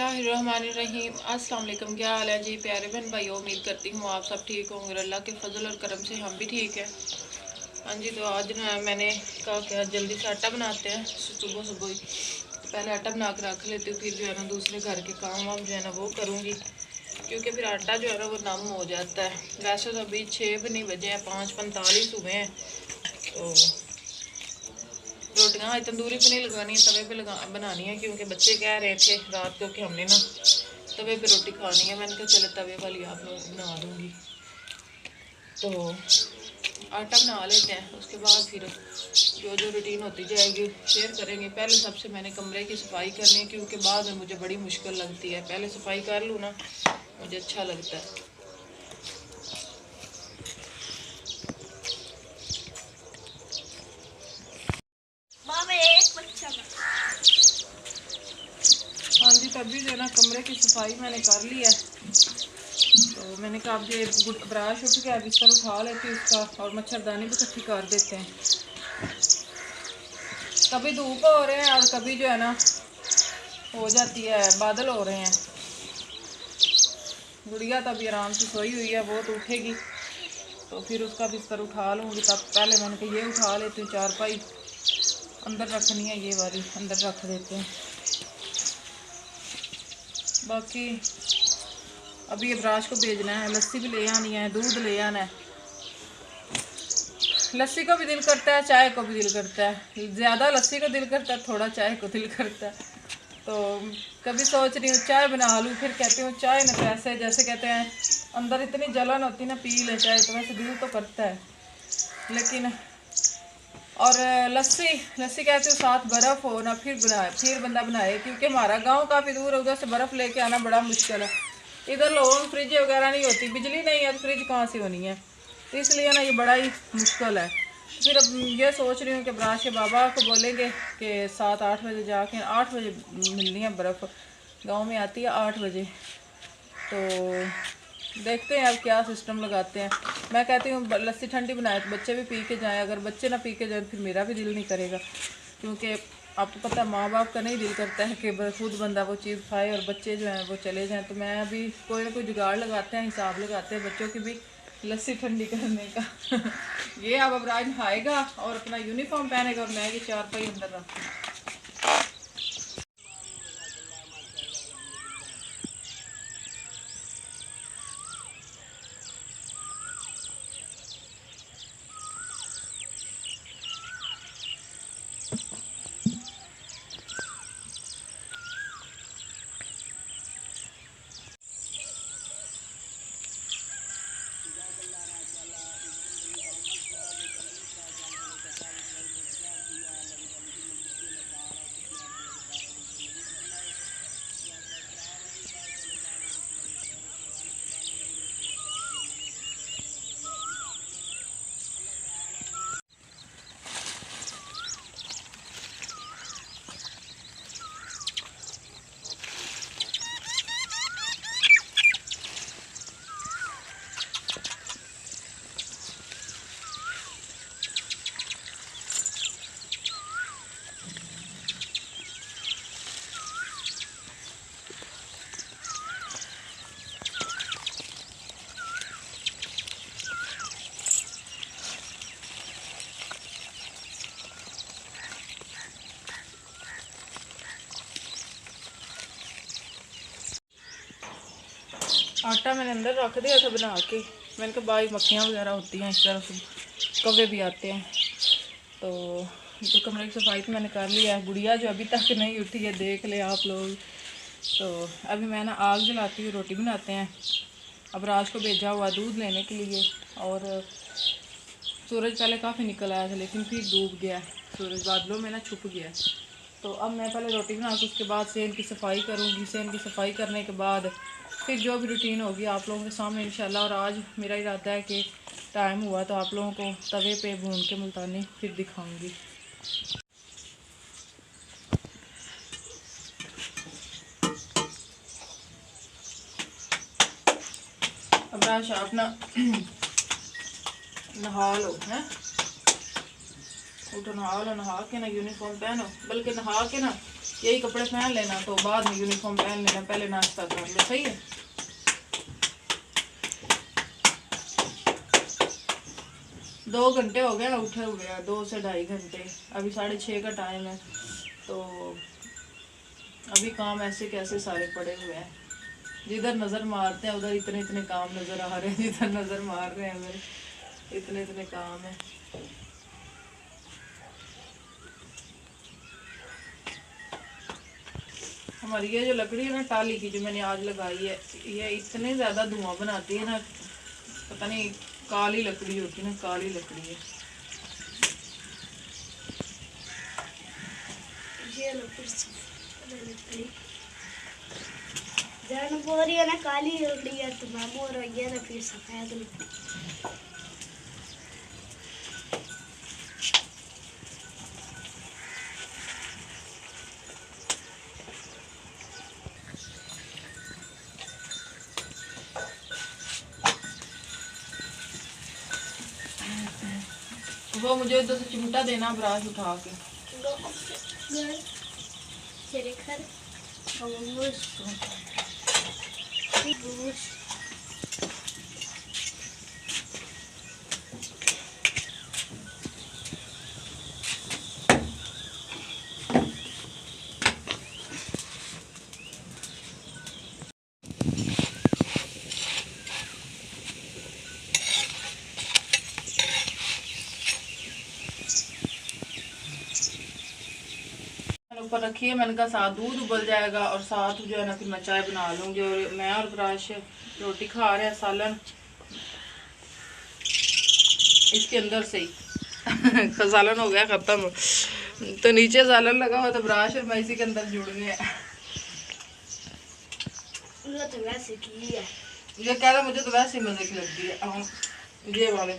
बिस्मिल्लाहिर्रहमानिर्रहीम। अस्सलाम वालेकुम। क्या हाल है जी प्यारे बहन भाई, उम्मीद करती हूँ आप सब ठीक होंगे। अल्लाह के फजल और करम से हम भी ठीक है। हाँ जी, तो आज ना मैंने कहा कि आज जल्दी से आटा बनाते हैं। सुबह सुबह ही पहले आटा बना कर रख लेती हूँ, फिर जो है ना दूसरे घर के काम वाम जो है ना वो करूँगी, क्योंकि फिर आटा जो है ना वो नम हो जाता है। वैसे तो अभी 6 भी नहीं बजे हैं, 5:45 हुए हैं। तो रोटियाँ आज तंदूरी पे नहीं लगानी है, तवे पे बनानी है, क्योंकि बच्चे कह रहे थे रात को कि हमने ना तवे पे रोटी खानी है। मैंने कहा चलो तवे वाली आप लोगों को बना दूँगी। तो आटा बना लेते हैं, उसके बाद फिर जो जो रूटीन होती जाएगी शेयर करेंगे। पहले सबसे मैंने कमरे की सफाई करनी है, क्योंकि बाद में मुझे बड़ी मुश्किल लगती है। पहले सफाई कर लूँ ना, मुझे अच्छा लगता है। हाँ जी, तभी जो है ना कमरे की सफाई मैंने कर ली है। तो मैंने कहा अब ये ब्रश उठ गया, बिस्तर उठा लेती हूँ उसका, और मच्छरदानी भी इकट्ठी कर देते हैं। कभी धूप हो रहे हैं और कभी जो है ना हो जाती है, बादल हो रहे हैं। गुड़िया तो अभी आराम से सोई हुई है, वो तो उठेगी तो फिर उसका बिस्तर उठा लूँगी। तब पहले मैंने कहा ये उठा लेती हूँ, चारपाई अंदर रखनी है, ये वाली अंदर रख देते हैं। बाकी अभी ये ब्राश को भेजना है, लस्सी भी ले आनी है, दूध ले आना है। लस्सी को भी दिल करता है, चाय को भी दिल करता है। ज़्यादा लस्सी को दिल करता है, थोड़ा चाय को दिल करता है। तो कभी सोच रही हूँ चाय बना लूँ, फिर कहती हूँ चाय ना, कैसे जैसे कहते हैं अंदर इतनी जलन होती ना, पी ले चाय, तो वैसे दिल तो करता है लेकिन। और लस्सी लस्सी कहती हूँ साथ बर्फ़ हो ना, फिर बनाए, फिर बंदा बनाए, क्योंकि हमारा गांव काफ़ी दूर है, उधर से बर्फ़ लेके आना बड़ा मुश्किल है। इधर लोगों फ्रिज वगैरह नहीं होती, बिजली नहीं है तो फ्रिज कहाँ से होनी है, तो इसलिए ना ये बड़ा ही मुश्किल है। फिर अब ये सोच रही हूँ कि ब्राश के बाबा को बोलेंगे कि 7-8 बजे जाके, 8 बजे मिलनी है बर्फ़, गांव में आती है 8 बजे। तो देखते हैं अब क्या सिस्टम लगाते हैं। मैं कहती हूँ लस्सी ठंडी बनाए तो बच्चे भी पी के जाएँ, अगर बच्चे ना पी के जाए फिर मेरा भी दिल नहीं करेगा, क्योंकि आपको पता है माँ बाप का नहीं दिल करता है कि खुद बंदा वो चीज़ खाए और बच्चे जो हैं वो चले जाएं। तो मैं अभी कोई ना कोई जुगाड़ लगाते हैं, हिसाब लगाते हैं बच्चों की भी लस्सी ठंडी करने का। ये अब राज नहाएगा और अपना यूनिफॉर्म पहनेगा, और मैं ये चारपाई अंदर रखूँगी। आटा मैंने अंदर रख दिया था बना के। मैंने कहा बाहर मक्खियाँ वगैरह होती हैं, इस तरह से कौवे भी आते हैं। तो कमरे की सफाई तो मैंने कर लिया है। गुड़िया जो अभी तक नहीं उठी है, देख ले आप लोग। तो अभी मैं ना आग जलाती हूँ, रोटी बनाते हैं। अब राज को भेजा हुआ दूध लेने के लिए, और सूरज पहले काफ़ी निकल आया था लेकिन फिर डूब गया, सूरज बादलों में ना छुप गया। तो अब मैं पहले रोटी बना के उसके बाद सेन की सफाई करूँगी। सेन की सफाई करने के बाद फिर जो भी रूटीन होगी आप लोगों के सामने इंशाल्लाह। और आज मेरा इरादा है कि टाइम हुआ तो आप लोगों को तवे पे भून के मुल्तानी फिर दिखाऊंगी। अब राशा अपना नहा लो हैं, उठो नहा लो, नहा के ना यूनिफॉर्म पहनो, बल्कि नहा के ना यही कपड़े पहन लेना, तो बाद में यूनिफॉर्म पहन लेना, पहले नाश्ता कर लो। सही है। दो घंटे हो गए उठे हुए, 2 से ढाई घंटे। अभी 6:30 का टाइम है, तो अभी काम ऐसे कैसे सारे पड़े हुए हैं। जिधर नज़र मारते हैं उधर इतने इतने काम नज़र आ रहे हैं, जिधर नज़र मार रहे हैं मेरे इतने इतने काम है। हमारी ये जो लकड़ी है ना टाली की, जो मैंने आज लगाई है, ये इतने ज़्यादा धुआं बनाती है ना, पता नहीं, काली लकड़ी होती है ना, काली लकड़ी है। ये जान बोल रही है ना काली लकड़ी है, तो मैं बोल रही है ना फिर सफेद लकड़ी। वो मुझे उधर से चिमटा देना, ब्रश उठा के। ऊपर रखी है, मैंने कहा साथ दूध उबल जाएगा और साथ जो है ना फिर मैं चाय बना लूँगी। और मैं और ब्रश रोटी खा रहे हैं, सालन इसके अंदर से ही सालन हो गया ख़त्म, तो नीचे सालन लगा हुआ, तो ब्रश और मैं इसी के अंदर जुड़ गए। तो वैसे की है, ये कह रहा मुझे तो वैसे ही मज़े की लगती है ये वाले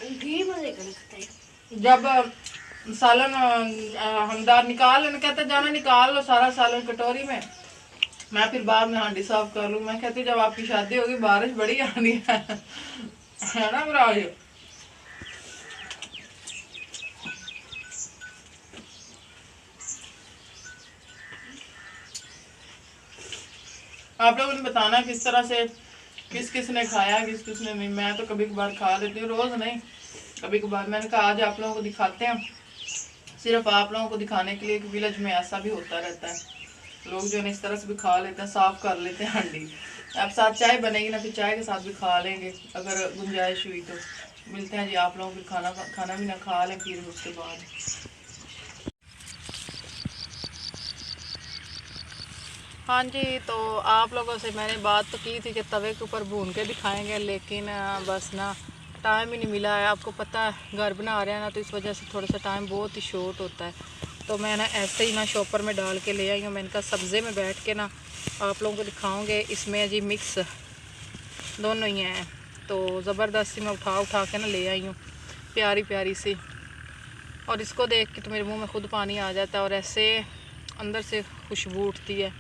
घी मज़े का लगता है। जब सालन हमदार निकाल लेना, कहते जाना निकाल लो सारा सालन कटोरी में, मैं फिर बाद में हांडी साफ कर लूँ। मैं कहती जब आपकी शादी होगी बारिश बड़ी आनी है ना ब्राज। आप लोगों ने बताना किस तरह से, किस किस ने खाया, किस किस ने नहीं। मैं तो कभी कभार खा लेती हूँ, रोज़ नहीं, कभी कभार। मैंने कहा आज आप लोगों को दिखाते हैं, सिर्फ आप लोगों को दिखाने के लिए कि विलेज में ऐसा भी होता रहता है, लोग जो है इस तरह से भी खा लेते हैं, साफ कर लेते हैं हांडी। अब साथ चाय बनेगी ना, फिर चाय के साथ भी खा लेंगे अगर गुंजाइश हुई तो। मिलते हैं जी आप लोगों को, खाना भी ना खा लें फिर उसके बाद। हाँ जी, तो आप लोगों से मैंने बात तो की थी कि तवे के ऊपर भून के दिखाएंगे, लेकिन बस ना टाइम ही नहीं मिला है। आपको पता है घर बना रहे हैं ना, तो इस वजह से थोड़ा सा टाइम बहुत ही शॉर्ट होता है। तो मैं ना ऐसे ही ना शॉपर में डाल के ले आई हूँ। मैंने कहा सब्ज़े में बैठ के ना आप लोगों को दिखाऊंगे। इसमें जी मिक्स दोनों ही हैं, तो ज़बरदस्ती मैं उठा के ना ले आई हूँ, प्यारी प्यारी सी। और इसको देख के तो मेरे मुँह में खुद पानी आ जाता है और ऐसे अंदर से खुशबू उठती है।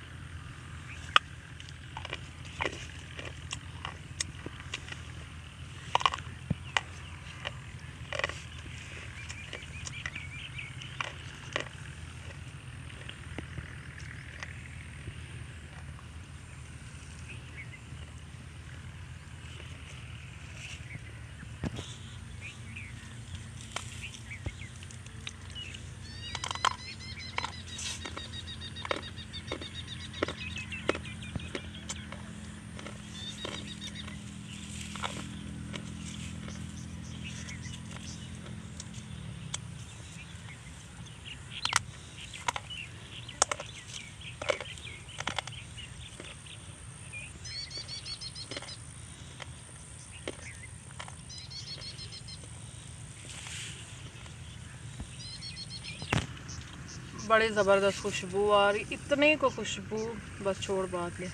बड़ी ज़बरदस्त खुशबू आ रही, इतनी को खुशबू बस छोड़ बात ले।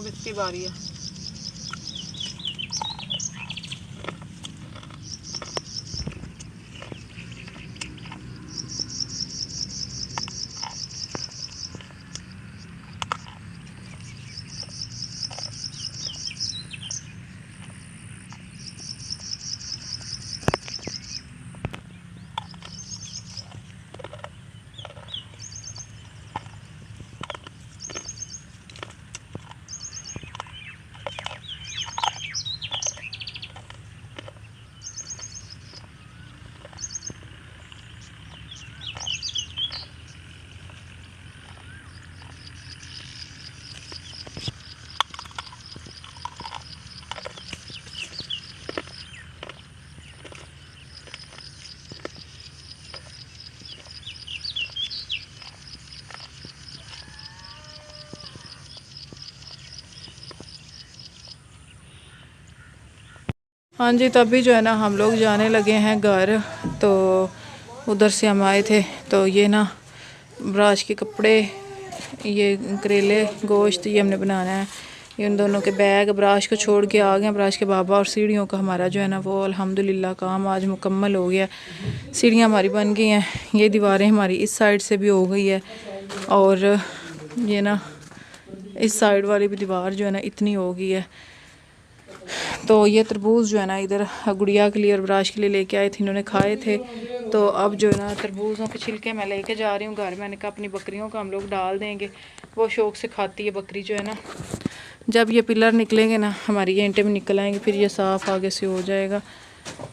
अब इसकी बारी है। हाँ जी, तभी जो है ना हम लोग जाने लगे हैं घर। तो उधर से हम आए थे, तो ये ना ब्राश के कपड़े, ये करेले, गोश्त, ये हमने बनाना है। ये उन दोनों के बैग ब्राश को छोड़ के आ गए हैं, ब्राश के बाबा। और सीढ़ियों का हमारा जो है ना वो अल्हम्दुलिल्लाह काम आज मुकम्मल हो गया। सीढ़ियाँ हमारी बन गई हैं। ये दीवारें हमारी इस साइड से भी हो गई है, और ये ना इस साइड वाली भी दीवार जो है ना इतनी हो गई है। तो ये तरबूज जो है ना इधर गुड़िया के लिए और ब्राश के लिए लेके आए थे, इन्होंने खाए थे। तो अब जो है ना तरबूज़ों के छिलके मैं लेके जा रही हूँ घर। मैंने कहा अपनी बकरियों को हम लोग डाल देंगे, वो शौक़ से खाती है बकरी जो है ना। जब ये पिलर निकलेंगे ना हमारी, ये ईंटें भी निकल आएंगे, फिर ये साफ़ आगे से हो जाएगा।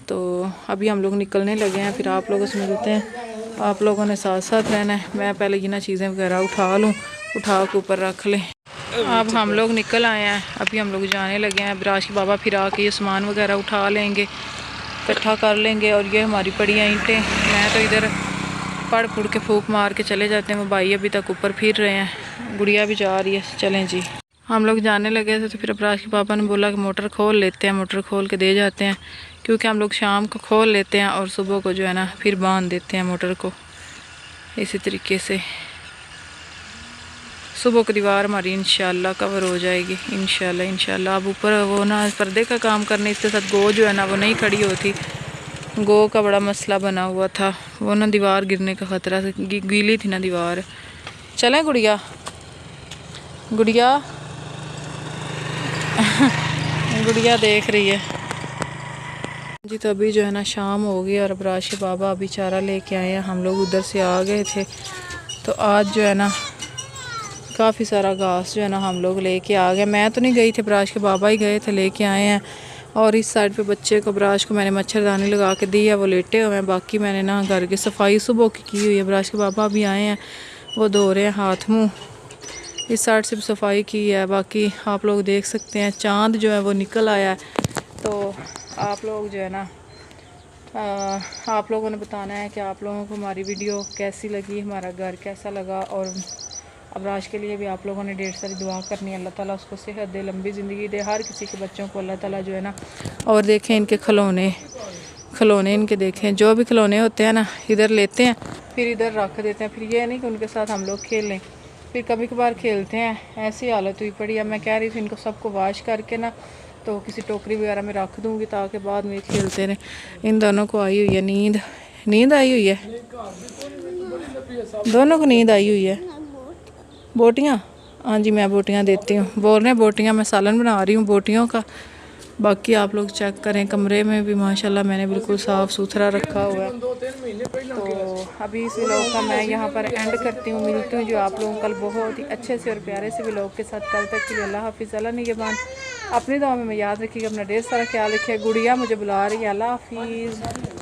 तो अभी हम लोग निकलने लगे हैं, फिर आप लोगों से मिलते हैं। आप लोगों ने साथ साथ रहना है। मैं पहले ये ना चीज़ें वगैरह उठा लूँ, उठा के ऊपर रख लें। अब हम लोग निकल आए हैं, अभी हम लोग जाने लगे हैं। ब्राश के बाबा फिर आके ये सामान वगैरह उठा लेंगे, इकट्ठा कर लेंगे। और ये हमारी पड़ी ईंटें, मैं तो इधर पड़ पुड़ के फूंक मार के चले जाते हैं। वो भाई अभी तक ऊपर फिर रहे हैं, गुड़िया भी जा रही है। चलें जी, हम लोग जाने लगे थे। तो फिर ब्राश के पापा ने बोला कि मोटर खोल लेते हैं, मोटर खोल के दे जाते हैं। क्योंकि हम लोग शाम को खोल लेते हैं और सुबह को जो है ना फिर बांध देते हैं मोटर को। इसी तरीके से सुबह को दीवार हमारी इंशाल्लाह कवर हो जाएगी, इंशाल्लाह। अब ऊपर वो ना पर्दे का काम करने, इसके साथ गो जो है ना वो नहीं खड़ी होती। गो का बड़ा मसला बना हुआ था, वो ना दीवार गिरने का ख़तरा था, गीली थी ना दीवार। चलें गुड़िया, गुड़िया गुड़िया देख रही है जी। तो अभी जो है ना शाम हो गई और ब्राश के बाबा अभी चारा लेके आए हैं। हम लोग उधर से आ गए थे। तो आज जो है ना काफ़ी सारा घास जो है ना हम लोग लेके आ गए। मैं तो नहीं गई थी, ब्राश के बाबा ही गए थे, लेके आए हैं। और इस साइड पे बच्चे को, ब्राश को मैंने मच्छरदानी लगा के दी है, वो लेटे हुए हैं। बाकी मैंने ना घर की सफाई सुबह की हुई है। ब्राश के बाबा भी आए हैं, वो धो रहे हैं हाथ मुँह। इस साइड से भी सफाई की है। बाकी आप लोग देख सकते हैं चाँद जो है वो निकल आया है। तो आप लोग जो है ना आप लोगों ने बताना है कि आप लोगों को हमारी वीडियो कैसी लगी, हमारा घर कैसा लगा। और अब्राश के लिए भी आप लोगों ने ढेर सारी दुआ करनी है। अल्लाह ताला उसको सेहत दे, लंबी ज़िंदगी दे, हर किसी के बच्चों को अल्लाह ताला जो है ना। और देखें इनके खिलौने इनके देखें, जो भी खिलौने होते हैं ना इधर लेते हैं, फिर इधर रख देते हैं। फिर ये नहीं कि उनके साथ हम लोग खेल लें, फिर कभी कभार खेलते हैं। ऐसी हालत हुई पड़ी। अब मैं कह रही थी इनको सबको वाश करके ना तो किसी टोकरी वगैरह में रख दूँगी, ताकि बाद में खेलते रहें। इन दोनों को आई हुई है नींद आई हुई है, दोनों को नींद आई हुई है। बोटियाँ, हाँ जी मैं बोटियाँ देती हूँ। बोल रहे हैं बोटियाँ, मैं सालन बना रही हूँ बोटियों का। बाकी आप लोग चेक करें, कमरे में भी माशाल्लाह मैंने बिल्कुल साफ़ सुथरा रखा हुआ है। तो अभी इस व्लॉग का मैं यहाँ पर एंड करती हूँ। मिलती हूँ जो आप लोगों कल बहुत ही अच्छे से और प्यारे से व्लॉग के साथ। कल तक के लिए अल्लाह हाफिज़, अल्लाह निगहबान। अपनी दुआ में याद रखिएगा, अपना ढेर सारा ख्याल रखिए। गुड़िया मुझे बुला रही है, अल्लाह हाफिज़।